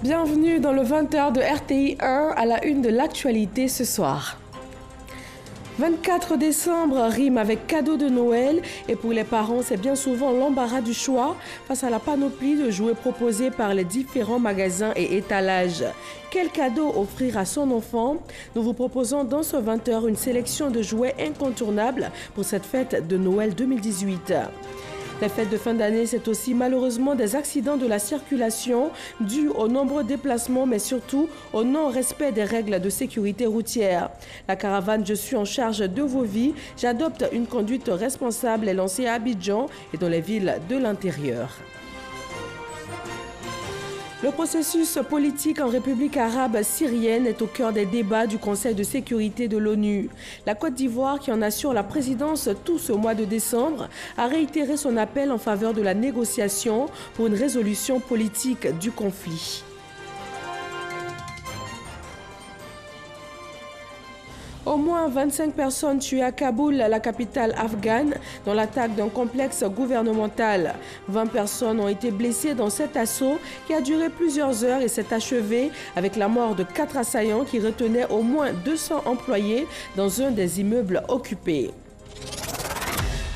Bienvenue dans le 20h de RTI 1 à la une de l'actualité ce soir. 24 décembre rime avec cadeau de Noël et pour les parents, c'est bien souvent l'embarras du choix face à la panoplie de jouets proposés par les différents magasins et étalages. Quel cadeau offrir à son enfant? Nous vous proposons dans ce 20h une sélection de jouets incontournables pour cette fête de Noël 2018. Les fêtes de fin d'année, c'est aussi malheureusement des accidents de la circulation dus aux nombreux déplacements, mais surtout au non-respect des règles de sécurité routière. La caravane « Je suis en charge de vos vies », j'adopte une conduite responsable est lancée à Abidjan et dans les villes de l'intérieur. Le processus politique en République arabe syrienne est au cœur des débats du Conseil de sécurité de l'ONU. La Côte d'Ivoire, qui en assure la présidence tout ce mois de décembre, a réitéré son appel en faveur de la négociation pour une résolution politique du conflit. Au moins 25 personnes tuées à Kaboul, la capitale afghane, dans l'attaque d'un complexe gouvernemental. 20 personnes ont été blessées dans cet assaut qui a duré plusieurs heures et s'est achevé avec la mort de 4 assaillants qui retenaient au moins 200 employés dans un des immeubles occupés.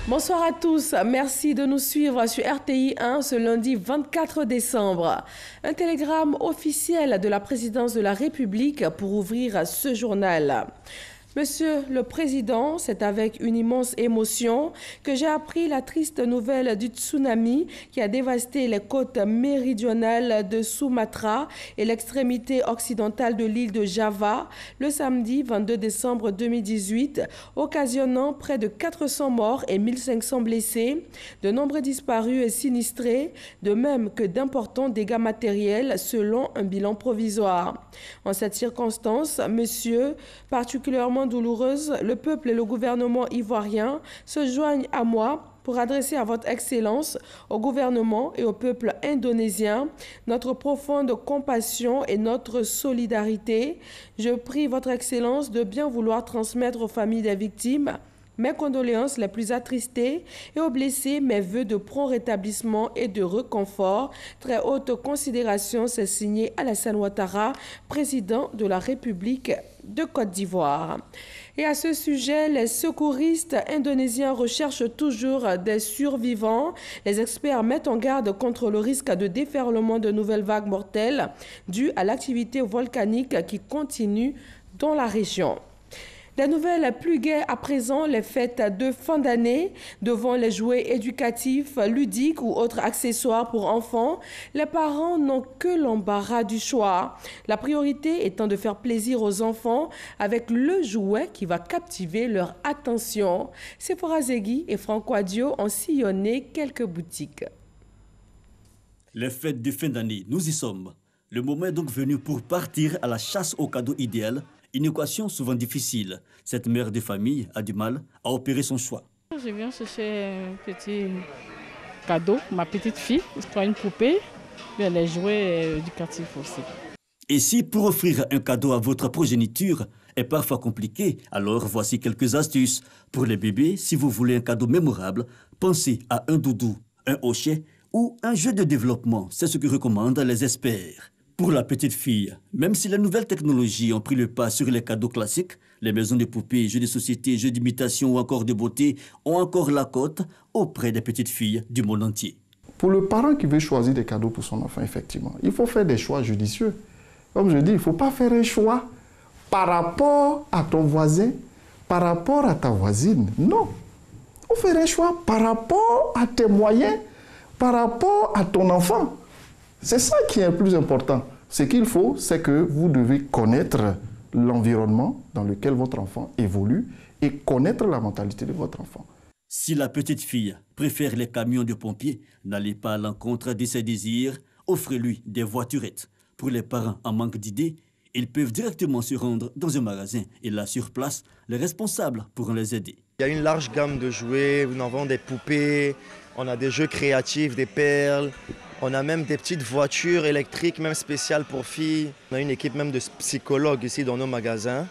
Bonsoir à tous, merci de nous suivre sur RTI 1 ce lundi 24 décembre. Un télégramme officiel de la présidence de la République pour ouvrir ce journal. Monsieur le Président, c'est avec une immense émotion que j'ai appris la triste nouvelle du tsunami qui a dévasté les côtes méridionales de Sumatra et l'extrémité occidentale de l'île de Java le samedi 22 décembre 2018, occasionnant près de 400 morts et 1500 blessés, de nombreux disparus et sinistrés, de même que d'importants dégâts matériels selon un bilan provisoire. En cette circonstance, monsieur, particulièrement douloureuse, le peuple et le gouvernement ivoirien se joignent à moi pour adresser à votre Excellence, au gouvernement et au peuple indonésien notre profonde compassion et notre solidarité. Je prie votre Excellence de bien vouloir transmettre aux familles des victimes mes condoléances les plus attristées et aux blessés mes vœux de prompt rétablissement et de réconfort. Très haute considération, c'est signé Alassane Ouattara, président de la République de Côte d'Ivoire. Et à ce sujet, les secouristes indonésiens recherchent toujours des survivants. Les experts mettent en garde contre le risque de déferlement de nouvelles vagues mortelles dues à l'activité volcanique qui continue dans la région. Des nouvelles plus gaies à présent, les fêtes de fin d'année, devant les jouets éducatifs, ludiques ou autres accessoires pour enfants, les parents n'ont que l'embarras du choix. La priorité étant de faire plaisir aux enfants avec le jouet qui va captiver leur attention. Sephora Zegui et Franco Adio ont sillonné quelques boutiques. Les fêtes de fin d'année, nous y sommes. Le moment est donc venu pour partir à la chasse au cadeau idéal. Une équation souvent difficile. Cette mère de famille a du mal à opérer son choix. Je viens chercher un petit cadeau, ma petite fille, soit une poupée, et les jouets éducatifs aussi. Et si pour offrir un cadeau à votre progéniture est parfois compliqué, alors voici quelques astuces. Pour les bébés, si vous voulez un cadeau mémorable, pensez à un doudou, un hochet ou un jeu de développement. C'est ce que recommandent les experts. Pour la petite fille, même si les nouvelles technologies ont pris le pas sur les cadeaux classiques, les maisons de poupées, jeux de société, jeux d'imitation ou encore de beauté ont encore la cote auprès des petites filles du monde entier. Pour le parent qui veut choisir des cadeaux pour son enfant, effectivement, il faut faire des choix judicieux. Comme je dis, il ne faut pas faire un choix par rapport à ton voisin, par rapport à ta voisine. Non. Il faut faire un choix par rapport à tes moyens, par rapport à ton enfant. C'est ça qui est le plus important. Ce qu'il faut, c'est que vous devez connaître l'environnement dans lequel votre enfant évolue et connaître la mentalité de votre enfant. Si la petite fille préfère les camions de pompiers, n'allez pas à l'encontre de ses désirs, offrez-lui des voiturettes. Pour les parents en manque d'idées, ils peuvent directement se rendre dans un magasin et là, sur place, les responsables pourront les aider. Il y a une large gamme de jouets, nous avons des poupées, on a des jeux créatifs, des perles. On a même des petites voitures électriques, même spéciales pour filles. On a une équipe même de psychologues ici dans nos magasins.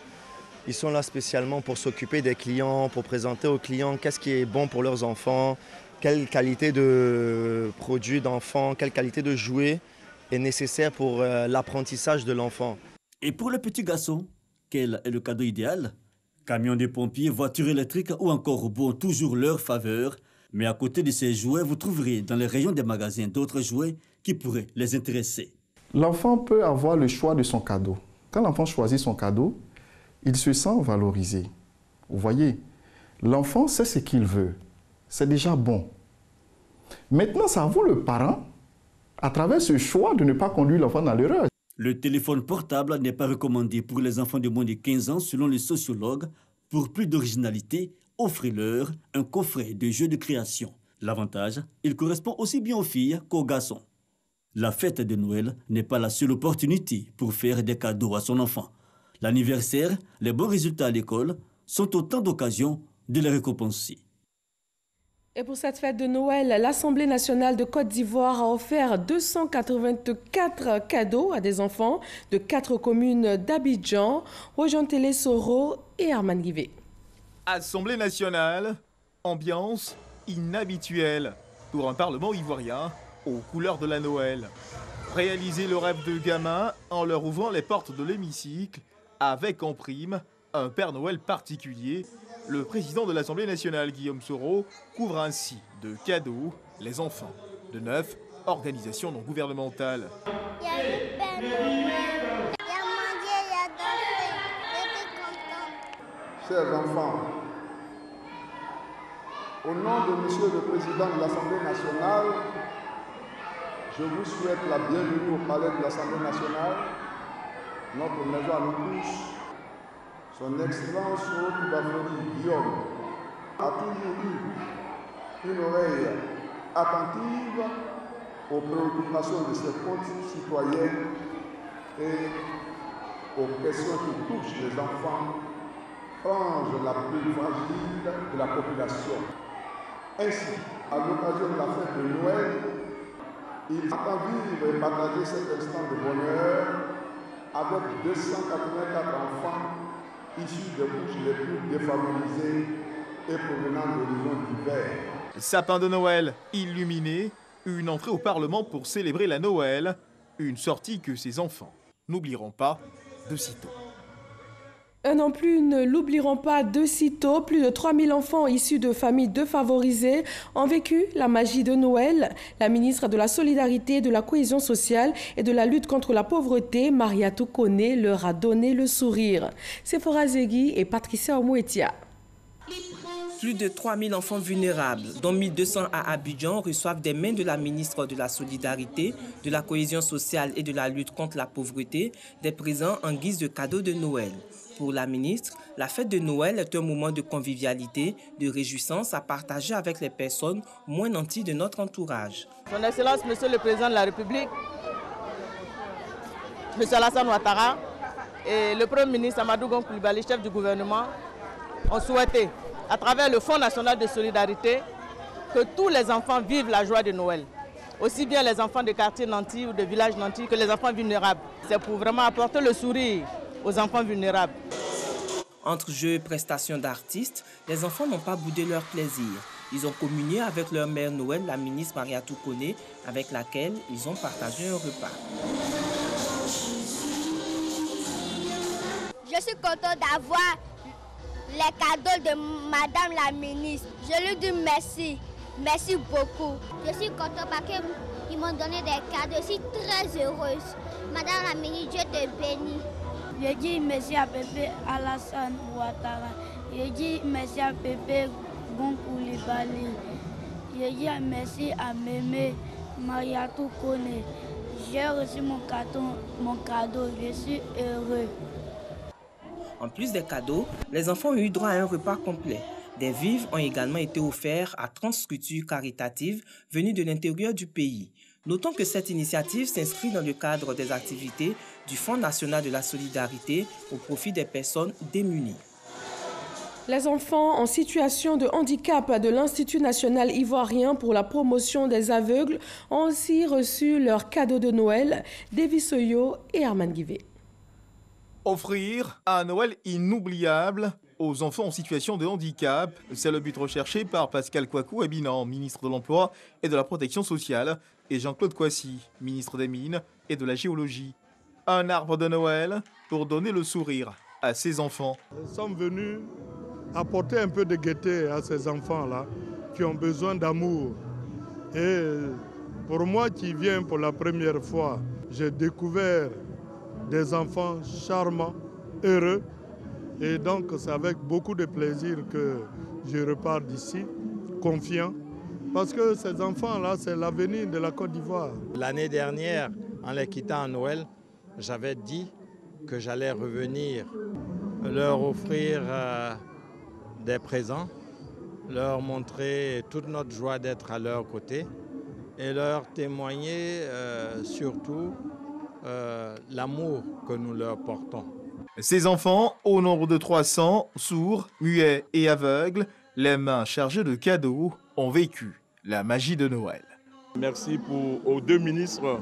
Ils sont là spécialement pour s'occuper des clients, pour présenter aux clients qu'est-ce qui est bon pour leurs enfants, quelle qualité de produits d'enfants, quelle qualité de jouets est nécessaire pour l'apprentissage de l'enfant. Et pour le petit garçon, quel est le cadeau idéal? Camion des pompiers, voiture électrique ou encore robots ont toujours leur faveur. Mais à côté de ces jouets, vous trouverez dans les rayons des magasins d'autres jouets qui pourraient les intéresser. L'enfant peut avoir le choix de son cadeau. Quand l'enfant choisit son cadeau, il se sent valorisé. Vous voyez, l'enfant sait ce qu'il veut. C'est déjà bon. Maintenant, c'est à vous, le parent, à travers ce choix, de ne pas conduire l'enfant dans l'erreur. Le téléphone portable n'est pas recommandé pour les enfants de moins de 15 ans selon les sociologues. Pour plus d'originalité, offrez-leur un coffret de jeux de création. L'avantage, il correspond aussi bien aux filles qu'aux garçons. La fête de Noël n'est pas la seule opportunité pour faire des cadeaux à son enfant. L'anniversaire, les bons résultats à l'école sont autant d'occasions de les récompenser. Et pour cette fête de Noël, l'Assemblée nationale de Côte d'Ivoire a offert 284 cadeaux à des enfants de 4 communes d'Abidjan, Rojantele Soro et Arman Guivé. Assemblée nationale, ambiance inhabituelle pour un parlement ivoirien aux couleurs de la Noël. Réaliser le rêve de gamin en leur ouvrant les portes de l'hémicycle avec en prime un Père Noël particulier. Le président de l'Assemblée nationale, Guillaume Soro, couvre ainsi de cadeaux les enfants de 9 organisations non gouvernementales. Il y a eu Père Noël, il a mangé, il a dansé, j'étais contente. Chers enfants, au nom de Monsieur le Président de l'Assemblée nationale, je vous souhaite la bienvenue au palais de l'Assemblée nationale, notre maison à nous tous. Son Excellence Bafoni Guillaume a toujours eu une oreille attentive aux préoccupations de ses concitoyens et aux questions qui touchent les enfants, frange la plus fragile de la population. Ainsi, à l'occasion de la fête de Noël, il entend vivre et partager cet instant de bonheur avec 284 enfants issus des couches les plus défavorisées et provenant d'horizons divers. Sapin de Noël illuminé, une entrée au Parlement pour célébrer la Noël, une sortie que ces enfants n'oublieront pas de sitôt. Non plus ne l'oublieront pas de sitôt. Plus de 3000 enfants issus de familles défavorisées ont vécu la magie de Noël. La ministre de la Solidarité, de la Cohésion sociale et de la lutte contre la pauvreté, Mariatou Kone, leur a donné le sourire. Sephora Zegui et Patricia Omouetia. Plus de 3000 enfants vulnérables, dont 1200 à Abidjan, reçoivent des mains de la ministre de la Solidarité, de la Cohésion sociale et de la lutte contre la pauvreté des présents en guise de cadeaux de Noël. Pour la ministre, la fête de Noël est un moment de convivialité, de réjouissance à partager avec les personnes moins nanties de notre entourage. Son Excellence, Monsieur le Président de la République, Monsieur Alassane Ouattara et le Premier ministre Amadou Gon Coulibaly, chef du gouvernement, ont souhaité, à travers le Fonds national de solidarité, que tous les enfants vivent la joie de Noël. Aussi bien les enfants de quartiers nantis ou de villages nantis que les enfants vulnérables. C'est pour vraiment apporter le sourire aux enfants vulnérables. Entre jeux et prestations d'artistes, les enfants n'ont pas boudé leur plaisir. Ils ont communié avec leur mère Noël, la ministre Mariatou Kone, avec laquelle ils ont partagé un repas. Je suis contente d'avoir les cadeaux de Madame la ministre. Je lui dis merci. Merci beaucoup. Je suis contente parce qu'ils m'ont donné des cadeaux. Je suis très heureuse. Madame la ministre, Dieu te bénit. Je dis merci à Pépé Alassane Ouattara. Je dis merci à Pépé Gon Coulibaly. Je dis merci à Mémé Mariatou Kone. J'ai reçu mon cadeau. Je suis heureux. En plus des cadeaux, les enfants ont eu droit à un repas complet. Des vivres ont également été offerts à 30 structures caritatives venues de l'intérieur du pays. Notons que cette initiative s'inscrit dans le cadre des activités du Fonds national de la solidarité au profit des personnes démunies. Les enfants en situation de handicap de l'Institut national ivoirien pour la promotion des aveugles ont aussi reçu leur cadeau de Noël, Davis Oyo et Arman Guivé. Offrir un Noël inoubliable aux enfants en situation de handicap, c'est le but recherché par Pascal Kouakou Ebinan, ministre de l'Emploi et de la Protection sociale, et Jean-Claude Kouassi, ministre des Mines, et de la géologie. Un arbre de Noël pour donner le sourire à ses enfants. Nous sommes venus apporter un peu de gaieté à ces enfants-là qui ont besoin d'amour. Et pour moi qui viens pour la première fois, j'ai découvert des enfants charmants, heureux. Et donc c'est avec beaucoup de plaisir que je repars d'ici, confiant. Parce que ces enfants-là, c'est l'avenir de la Côte d'Ivoire. L'année dernière, en les quittant à Noël, j'avais dit que j'allais revenir leur offrir des présents, leur montrer toute notre joie d'être à leur côté et leur témoigner surtout l'amour que nous leur portons. Ces enfants, au nombre de 300, sourds, muets et aveugles, les mains chargées de cadeaux, ont vécu la magie de Noël. Merci aux deux ministres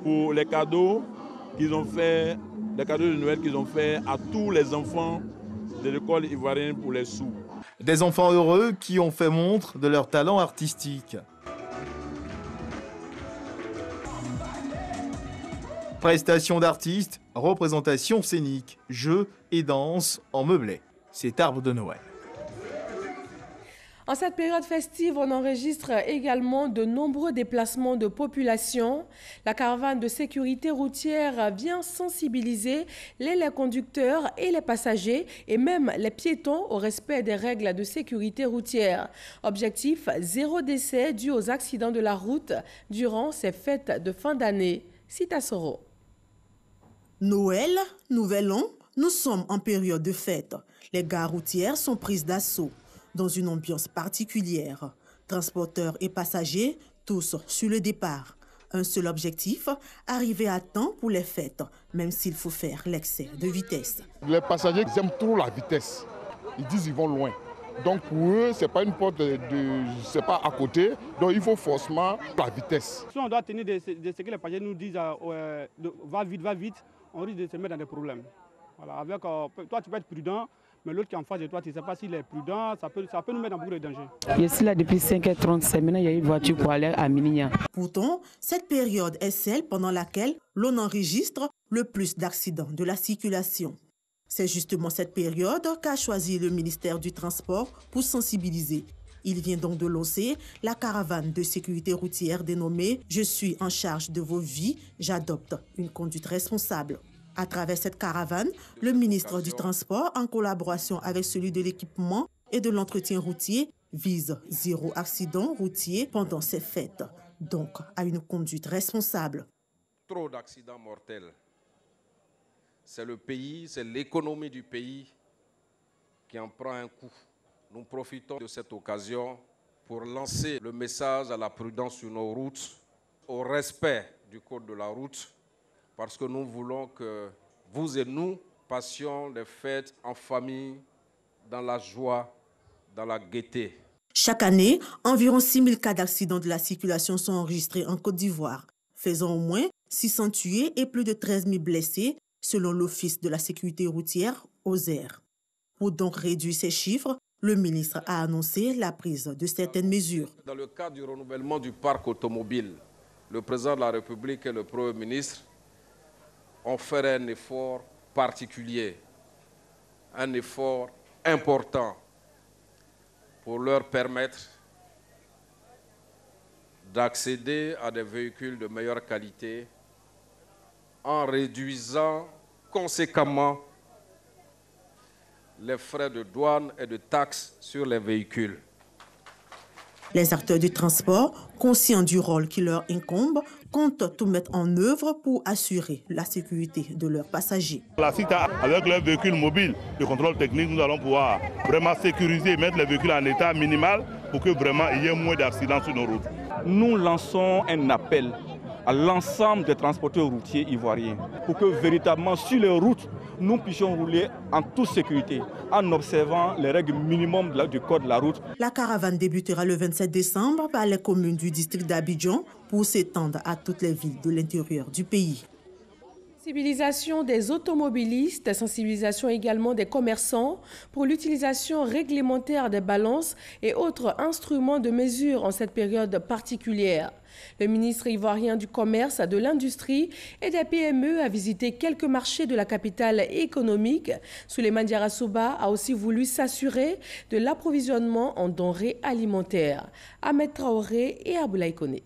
pour les cadeaux qu'ils ont fait, les cadeaux de Noël qu'ils ont fait à tous les enfants de l'école ivoirienne pour les sourds. Des enfants heureux qui ont fait montre de leur talent artistique. Prestations d'artistes, représentations scéniques, jeux et danses en meublé. C'est arbre de Noël. En cette période festive, on enregistre également de nombreux déplacements de population. La caravane de sécurité routière vient sensibiliser les conducteurs et les passagers et même les piétons au respect des règles de sécurité routière. Objectif, 0 décès dû aux accidents de la route durant ces fêtes de fin d'année. Cita Soro. Noël, Nouvel An, nous sommes en période de fête. Les gares routières sont prises d'assaut dans une ambiance particulière. Transporteurs et passagers, tous sur le départ. Un seul objectif, arriver à temps pour les fêtes, même s'il faut faire l'excès de vitesse. Les passagers aiment trop la vitesse. Ils disent qu'ils vont loin. Donc pour eux, ce n'est pas une porte c'est pas à côté. Donc il faut forcément la vitesse. Si on doit tenir de ce que les passagers nous disent, va vite, on risque de se mettre dans des problèmes. Voilà, avec, toi, tu peux être prudent, mais l'autre qui est en face de toi, tu ne sais pas s'il est prudent, ça peut nous mettre dans beaucoup de danger. Je suis là depuis 5h35, maintenant il y a une voiture pour aller à Minignan. Pourtant, cette période est celle pendant laquelle l'on enregistre le plus d'accidents de la circulation. C'est justement cette période qu'a choisi le ministère du Transport pour sensibiliser. Il vient donc de lancer la caravane de sécurité routière dénommée « Je suis en charge de vos vies, j'adopte une conduite responsable ». À travers cette caravane, le ministre du Transport, en collaboration avec celui de l'équipement et de l'entretien routier, vise 0 accident routier pendant ces fêtes, donc à une conduite responsable. Trop d'accidents mortels. C'est le pays, c'est l'économie du pays qui en prend un coup. Nous profitons de cette occasion pour lancer le message à la prudence sur nos routes, au respect du code de la route, parce que nous voulons que vous et nous passions les fêtes en famille, dans la joie, dans la gaieté. Chaque année, environ 6 000 cas d'accidents de la circulation sont enregistrés en Côte d'Ivoire, faisant au moins 600 tués et plus de 13 000 blessés, selon l'Office de la sécurité routière, OSER. Pour donc réduire ces chiffres, le ministre a annoncé la prise de certaines mesures. Dans le cadre du renouvellement du parc automobile, le président de la République et le Premier ministre ont fait un effort particulier, un effort important pour leur permettre d'accéder à des véhicules de meilleure qualité en réduisant conséquemment les frais de douane et de taxes sur les véhicules. Les acteurs du transport, conscients du rôle qui leur incombe, comptent tout mettre en œuvre pour assurer la sécurité de leurs passagers. La CITA, avec leurs véhicules mobiles de contrôle technique, nous allons pouvoir vraiment sécuriser et mettre les véhicules en état minimal pour que vraiment il y ait moins d'accidents sur nos routes. Nous lançons un appel à l'ensemble des transporteurs routiers ivoiriens pour que véritablement sur les routes, nous puissions rouler en toute sécurité en observant les règles minimum du code de la route. La caravane débutera le 27 décembre par les communes du district d'Abidjan pour s'étendre à toutes les villes de l'intérieur du pays. Sensibilisation des automobilistes, sensibilisation également des commerçants pour l'utilisation réglementaire des balances et autres instruments de mesure en cette période particulière. Le ministre ivoirien du Commerce, de l'Industrie et des PME a visité quelques marchés de la capitale économique. Souleymane Diarra-Souba a aussi voulu s'assurer de l'approvisionnement en denrées alimentaires. Ahmed Traoré et Aboulaye Koné.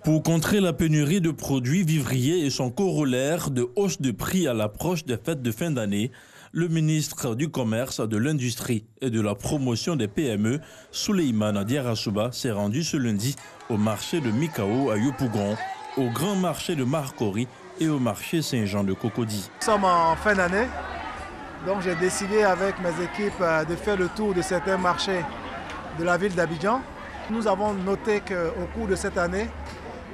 Pour contrer la pénurie de produits vivriers et son corollaire de hausse de prix à l'approche des fêtes de fin d'année, le ministre du Commerce, de l'Industrie et de la Promotion des PME, Souleymane Diarra-Souba, s'est rendu ce lundi au marché de Mikao à Yopougon, au grand marché de Marcory et au marché Saint-Jean de Cocody. Nous sommes en fin d'année, donc j'ai décidé avec mes équipes de faire le tour de certains marchés de la ville d'Abidjan. Nous avons noté qu'au cours de cette année,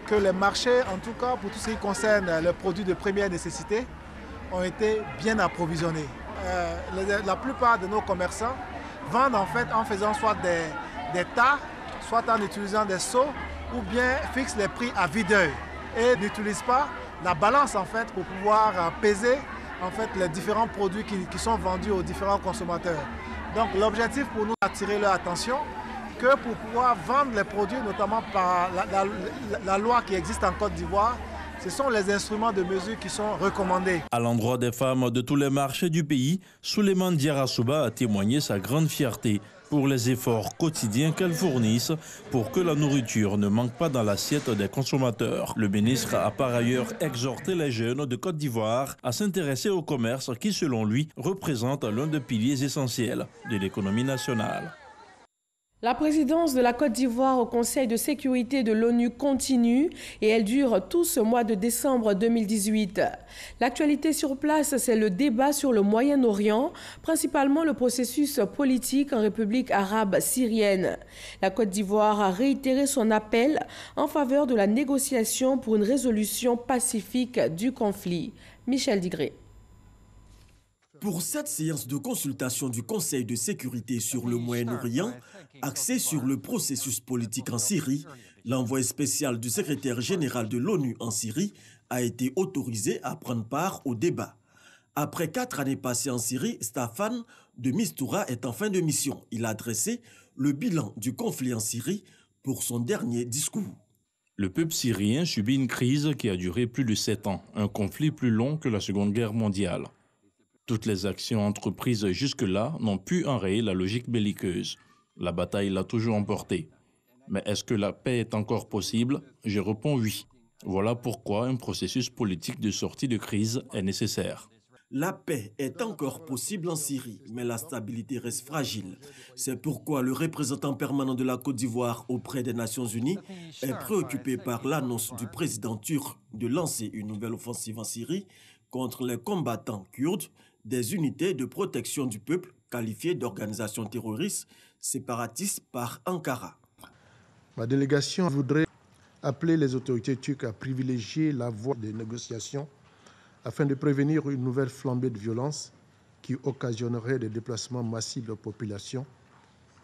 que les marchés, en tout cas pour tout ce qui concerne les produits de première nécessité, ont été bien approvisionnés. La plupart de nos commerçants vendent en fait en faisant soit des tas, soit en utilisant des seaux, ou bien fixent les prix à vue d'œil et n'utilisent pas la balance en fait pour pouvoir peser en fait les différents produits qui sont vendus aux différents consommateurs. Donc l'objectif pour nous, attirer leur attention que pour pouvoir vendre les produits, notamment par la loi qui existe en Côte d'Ivoire, ce sont les instruments de mesure qui sont recommandés. À l'endroit des femmes de tous les marchés du pays, Souleymane Diarra-Souba a témoigné sa grande fierté pour les efforts quotidiens qu'elles fournissent pour que la nourriture ne manque pas dans l'assiette des consommateurs. Le ministre a par ailleurs exhorté les jeunes de Côte d'Ivoire à s'intéresser au commerce qui, selon lui, représente l'un des piliers essentiels de l'économie nationale. La présidence de la Côte d'Ivoire au Conseil de sécurité de l'ONU continue et elle dure tout ce mois de décembre 2018. L'actualité sur place, c'est le débat sur le Moyen-Orient, principalement le processus politique en République arabe syrienne. La Côte d'Ivoire a réitéré son appel en faveur de la négociation pour une résolution pacifique du conflit. Michel Digré. Pour cette séance de consultation du Conseil de sécurité sur le Moyen-Orient, axée sur le processus politique en Syrie, l'envoyé spécial du secrétaire général de l'ONU en Syrie a été autorisé à prendre part au débat. Après 4 années passées en Syrie, Staffan de Mistura est en fin de mission. Il a dressé le bilan du conflit en Syrie pour son dernier discours. Le peuple syrien subit une crise qui a duré plus de 7 ans, un conflit plus long que la Seconde Guerre mondiale. Toutes les actions entreprises jusque-là n'ont pu enrayer la logique belliqueuse. La bataille l'a toujours emportée. Mais est-ce que la paix est encore possible? Je réponds oui. Voilà pourquoi un processus politique de sortie de crise est nécessaire. La paix est encore possible en Syrie, mais la stabilité reste fragile. C'est pourquoi le représentant permanent de la Côte d'Ivoire auprès des Nations Unies est préoccupé par l'annonce du président turc de lancer une nouvelle offensive en Syrie contre les combattants kurdes des unités de protection du peuple qualifiées d'organisations terroristes séparatistes par Ankara. Ma délégation voudrait appeler les autorités turques à privilégier la voie des négociations afin de prévenir une nouvelle flambée de violence qui occasionnerait des déplacements massifs de population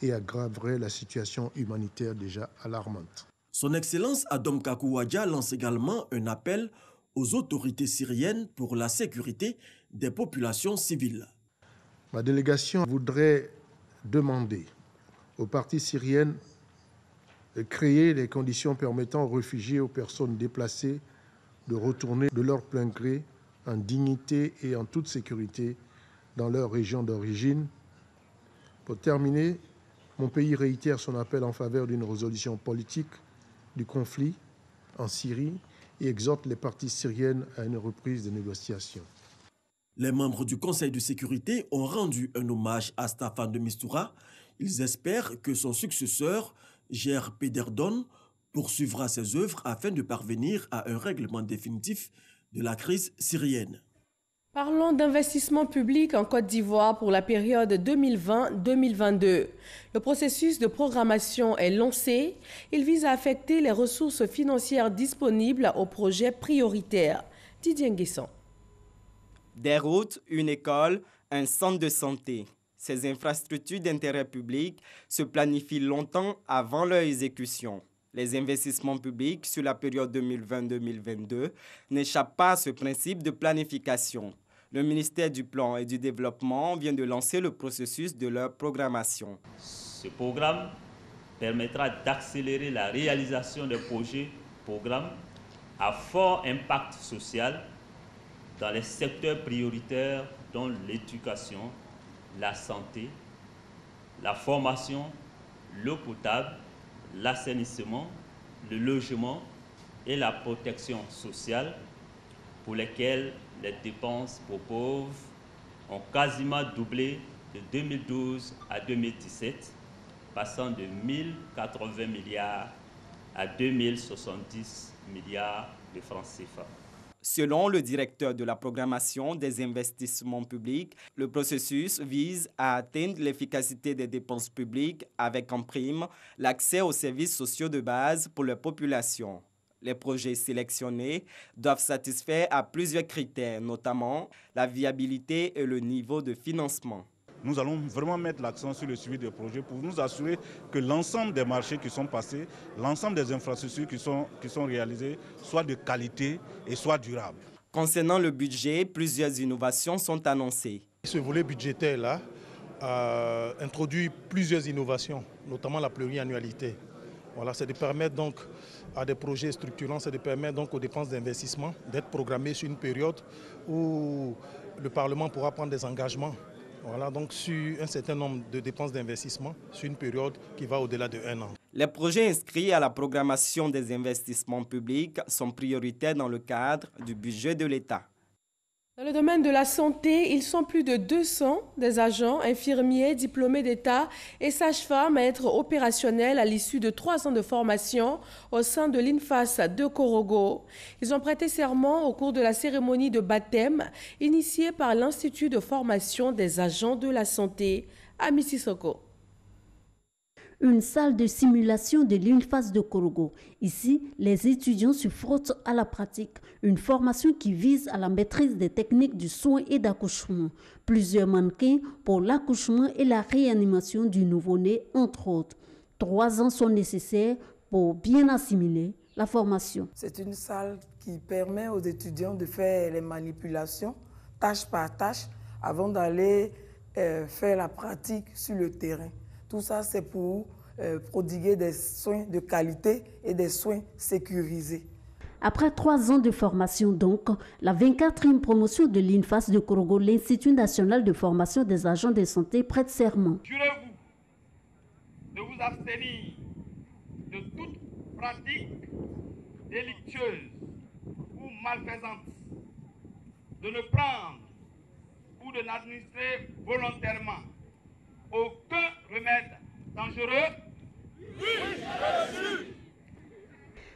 et aggraverait la situation humanitaire déjà alarmante. Son Excellence Adom Kakouadja lance également un appel aux autorités syriennes pour la sécurité des populations civiles. Ma délégation voudrait demander aux parties syriennes de créer les conditions permettant aux réfugiés et aux personnes déplacées de retourner de leur plein gré en dignité et en toute sécurité dans leur région d'origine. Pour terminer, mon pays réitère son appel en faveur d'une résolution politique du conflit en Syrie et exhorte les parties syriennes à une reprise des négociations. Les membres du Conseil de sécurité ont rendu un hommage à Staffan de Mistura. Ils espèrent que son successeur, Geir Pedersen, poursuivra ses œuvres afin de parvenir à un règlement définitif de la crise syrienne. Parlons d'investissement public en Côte d'Ivoire pour la période 2020-2022. Le processus de programmation est lancé. Il vise à affecter les ressources financières disponibles aux projets prioritaires. Didier Nguesson. Des routes, une école, un centre de santé. Ces infrastructures d'intérêt public se planifient longtemps avant leur exécution. Les investissements publics sur la période 2020-2022 n'échappent pas à ce principe de planification. Le ministère du Plan et du Développement vient de lancer le processus de leur programmation. Ce programme permettra d'accélérer la réalisation des programmes à fort impact social dans les secteurs prioritaires dont l'éducation, la santé, la formation, l'eau potable, l'assainissement, le logement et la protection sociale, pour lesquels les dépenses pour pauvres ont quasiment doublé de 2012 à 2017, passant de 1080 milliards à 2070 milliards de francs CFA. Selon le directeur de la programmation des investissements publics, le processus vise à atteindre l'efficacité des dépenses publiques avec en prime l'accès aux services sociaux de base pour les populations. Les projets sélectionnés doivent satisfaire à plusieurs critères, notamment la viabilité et le niveau de financement. Nous allons vraiment mettre l'accent sur le suivi des projets pour nous assurer que l'ensemble des marchés qui sont passés, l'ensemble des infrastructures qui sont réalisées, soient de qualité et soient durables. Concernant le budget, plusieurs innovations sont annoncées. Ce volet budgétaire-là introduit plusieurs innovations, notamment la pluriannualité. Voilà, c'est de permettre donc à des projets structurants, c'est de permettre donc aux dépenses d'investissement d'être programmées sur une période où le Parlement pourra prendre des engagements. Voilà, donc sur un certain nombre de dépenses d'investissement sur une période qui va au-delà de 1 an. Les projets inscrits à la programmation des investissements publics sont prioritaires dans le cadre du budget de l'État. Dans le domaine de la santé, ils sont plus de 200 des agents, infirmiers, diplômés d'État et sages-femmes à être opérationnels à l'issue de 3 ans de formation au sein de l'INFAS de Korogo. Ils ont prêté serment au cours de la cérémonie de baptême initiée par l'Institut de formation des agents de la santé à Mississauga. Une salle de simulation de l'INFAS de Korogo. Ici, les étudiants se frottent à la pratique. Une formation qui vise à la maîtrise des techniques du soin et d'accouchement. Plusieurs mannequins pour l'accouchement et la réanimation du nouveau-né, entre autres. 3 ans sont nécessaires pour bien assimiler la formation. C'est une salle qui permet aux étudiants de faire les manipulations, tâche par tâche, avant d'aller faire la pratique sur le terrain. Tout ça, c'est pour prodiguer des soins de qualité et des soins sécurisés. Après 3 ans de formation donc, la 24e promotion de l'INFAS de Korogo, l'Institut national de formation des agents de santé, prête serment. Jurez-vous de vous abstenir de toute pratique délictueuse ou malfaisante, de ne prendre ou de n'administrer volontairement aucun remède dangereux.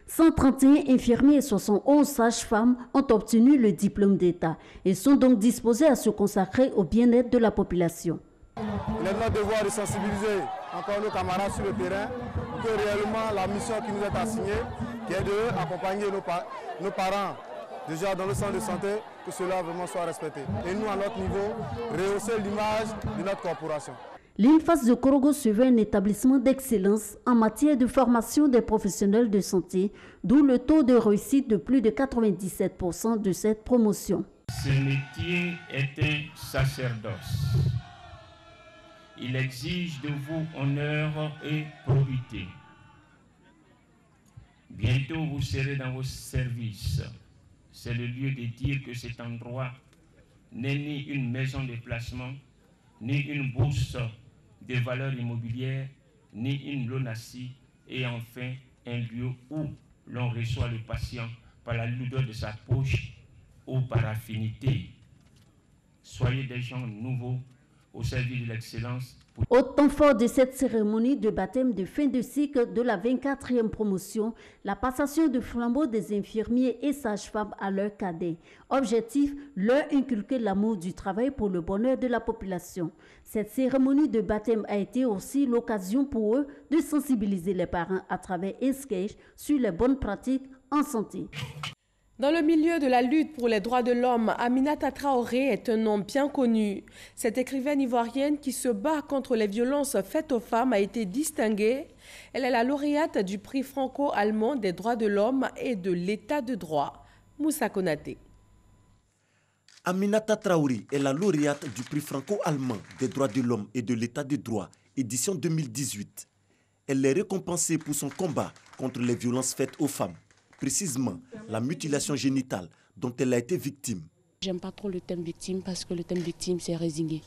131 infirmiers et 71 sages-femmes ont obtenu le diplôme d'État et sont donc disposés à se consacrer au bien-être de la population. Il est notre devoir de sensibiliser encore nos camarades sur le terrain que réellement la mission qui nous est assignée, qui est d'accompagner nos parents déjà dans le centre de santé, que cela vraiment soit respecté. Et nous, à notre niveau, rehausser l'image de notre corporation. L'INFAS de Korogo se veut un établissement d'excellence en matière de formation des professionnels de santé, d'où le taux de réussite de plus de 97% de cette promotion. Ce métier est un sacerdoce. Il exige de vous honneur et probité. Bientôt, vous serez dans vos services. C'est le lieu de dire que cet endroit n'est ni une maison de placement, ni une bourse de valeurs immobilières, ni une lonassie, et enfin un lieu où l'on reçoit le patient par la lourdeur de sa poche ou par affinité. Soyez des gens nouveaux au service de l'excellence. Au temps fort de cette cérémonie de baptême de fin de cycle de la 24e promotion, la passation de flambeau des infirmiers et sages-femmes à leurs cadets. Objectif, leur inculquer l'amour du travail pour le bonheur de la population. Cette cérémonie de baptême a été aussi l'occasion pour eux de sensibiliser les parents à travers un sketch sur les bonnes pratiques en santé. Dans le milieu de la lutte pour les droits de l'homme, Aminata Traoré est un nom bien connu. Cette écrivaine ivoirienne qui se bat contre les violences faites aux femmes a été distinguée. Elle est la lauréate du prix franco-allemand des droits de l'homme et de l'état de droit. Moussa Konaté. Aminata Traoré est la lauréate du prix franco-allemand des droits de l'homme et de l'état de droit, édition 2018. Elle est récompensée pour son combat contre les violences faites aux femmes. Précisément la mutilation génitale dont elle a été victime. J'aime pas trop le thème victime parce que le thème victime c'est résigné.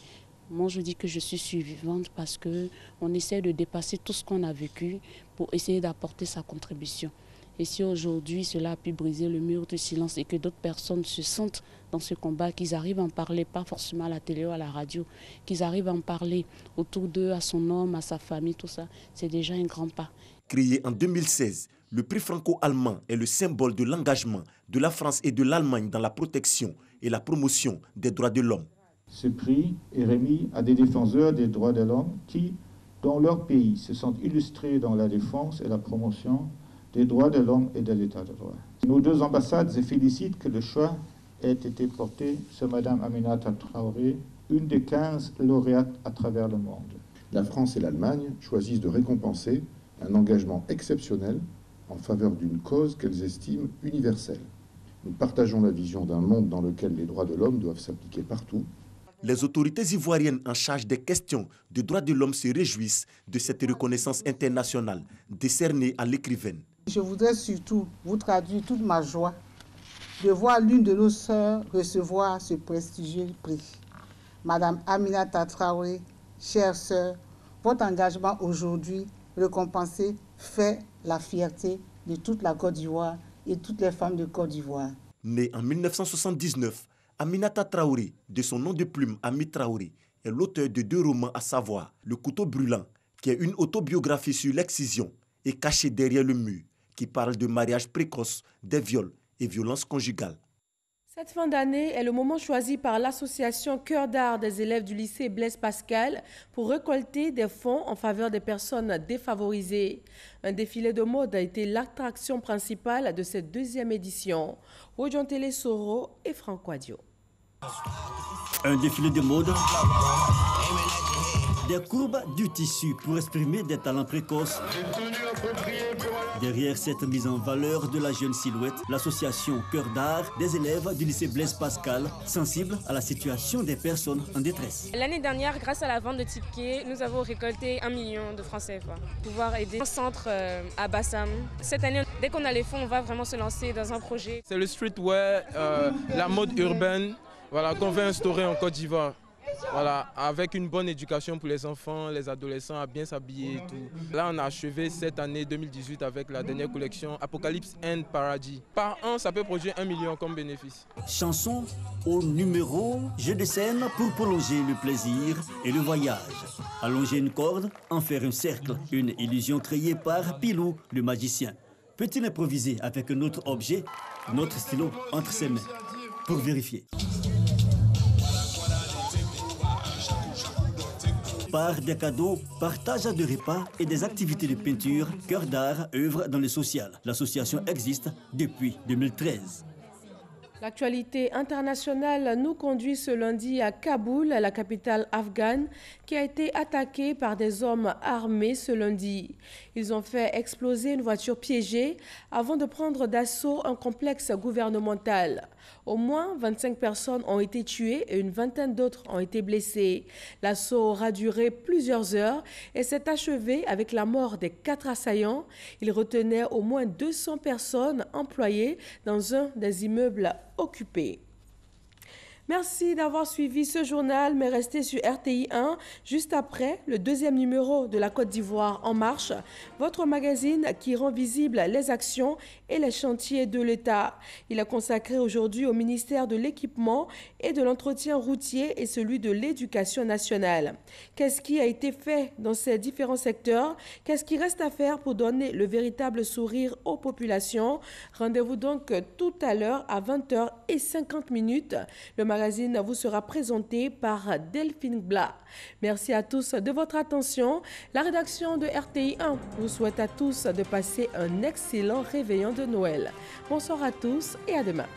Moi je dis que je suis survivante parce qu'on essaie de dépasser tout ce qu'on a vécu pour essayer d'apporter sa contribution. Et si aujourd'hui cela a pu briser le mur de silence et que d'autres personnes se sentent dans ce combat, qu'ils arrivent à en parler, pas forcément à la télé ou à la radio, qu'ils arrivent à en parler autour d'eux, à son homme, à sa famille, tout ça, c'est déjà un grand pas. Créé en 2016, le prix franco-allemand est le symbole de l'engagement de la France et de l'Allemagne dans la protection et la promotion des droits de l'homme. Ce prix est remis à des défenseurs des droits de l'homme qui, dans leur pays, se sentent illustrés dans la défense et la promotion des droits de l'homme et de l'état de droit. Nos deux ambassades se félicitent que le choix ait été porté sur Mme Aminata Traoré, une des 15 lauréates à travers le monde. La France et l'Allemagne choisissent de récompenser un engagement exceptionnel en faveur d'une cause qu'elles estiment universelle. Nous partageons la vision d'un monde dans lequel les droits de l'homme doivent s'appliquer partout. Les autorités ivoiriennes en charge des questions de droits de l'homme se réjouissent de cette reconnaissance internationale décernée à l'écrivaine. Je voudrais surtout vous traduire toute ma joie de voir l'une de nos sœurs recevoir ce prestigieux prix. Madame Aminata Traoré, chère sœur, votre engagement aujourd'hui récompensé fait la fierté de toute la Côte d'Ivoire et toutes les femmes de Côte d'Ivoire. Née en 1979, Aminata Traoré, de son nom de plume Ami Traoré, est l'auteur de 2 romans à savoir Le couteau brûlant, qui est une autobiographie sur l'excision, et Caché derrière le mur, qui parle de mariage précoce, des viols et violences conjugales. Cette fin d'année est le moment choisi par l'association Cœur d'Art des élèves du lycée Blaise Pascal pour récolter des fonds en faveur des personnes défavorisées. Un défilé de mode a été l'attraction principale de cette 2e édition. Ojontele Soro et Franck Wadio. Un défilé de mode, des courbes du tissu pour exprimer des talents précoces. Derrière cette mise en valeur de la jeune silhouette, l'association Cœur d'Art des élèves du lycée Blaise Pascal, sensible à la situation des personnes en détresse. L'année dernière, grâce à la vente de tickets, nous avons récolté 1 million de francs CFA pour pouvoir aider un centre à Bassam. Cette année, dès qu'on a les fonds, on va vraiment se lancer dans un projet. C'est le streetwear, la mode urbaine, voilà, qu'on veut instaurer en Côte d'Ivoire. Voilà, avec une bonne éducation pour les enfants, les adolescents, à bien s'habiller et tout. Là, on a achevé cette année 2018 avec la dernière collection Apocalypse and Paradis. Par an, ça peut produire 1 million comme bénéfice. Chanson au numéro, jeu de scène pour prolonger le plaisir et le voyage. Allonger une corde, en faire un cercle, une illusion créée par Pilou, le magicien. Peut-il improviser avec un autre objet, notre stylo entre ses mains, pour vérifier. Par des cadeaux, partage de repas et des activités de peinture, Cœur d'Art œuvre dans le social. L'association existe depuis 2013. L'actualité internationale nous conduit ce lundi à Kaboul, la capitale afghane, qui a été attaquée par des hommes armés ce lundi. Ils ont fait exploser une voiture piégée avant de prendre d'assaut un complexe gouvernemental. Au moins 25 personnes ont été tuées et une vingtaine d'autres ont été blessées. L'assaut aura duré plusieurs heures et s'est achevé avec la mort des 4 assaillants. Il retenait au moins 200 personnes employées dans un des immeubles occupés. Merci d'avoir suivi ce journal, mais restez sur RTI 1 juste après le 2e numéro de la Côte d'Ivoire En Marche, votre magazine qui rend visibles les actions et les chantiers de l'État. Il est consacré aujourd'hui au ministère de l'Équipement et de l'Entretien routier et celui de l'Éducation nationale. Qu'est-ce qui a été fait dans ces différents secteurs? Qu'est-ce qui reste à faire pour donner le véritable sourire aux populations? Rendez-vous donc tout à l'heure à 20h50. Le magazine vous sera présenté par Delphine Blas. Merci à tous de votre attention. La rédaction de RTI 1 vous souhaite à tous de passer un excellent réveillon de Noël. Bonsoir à tous et à demain.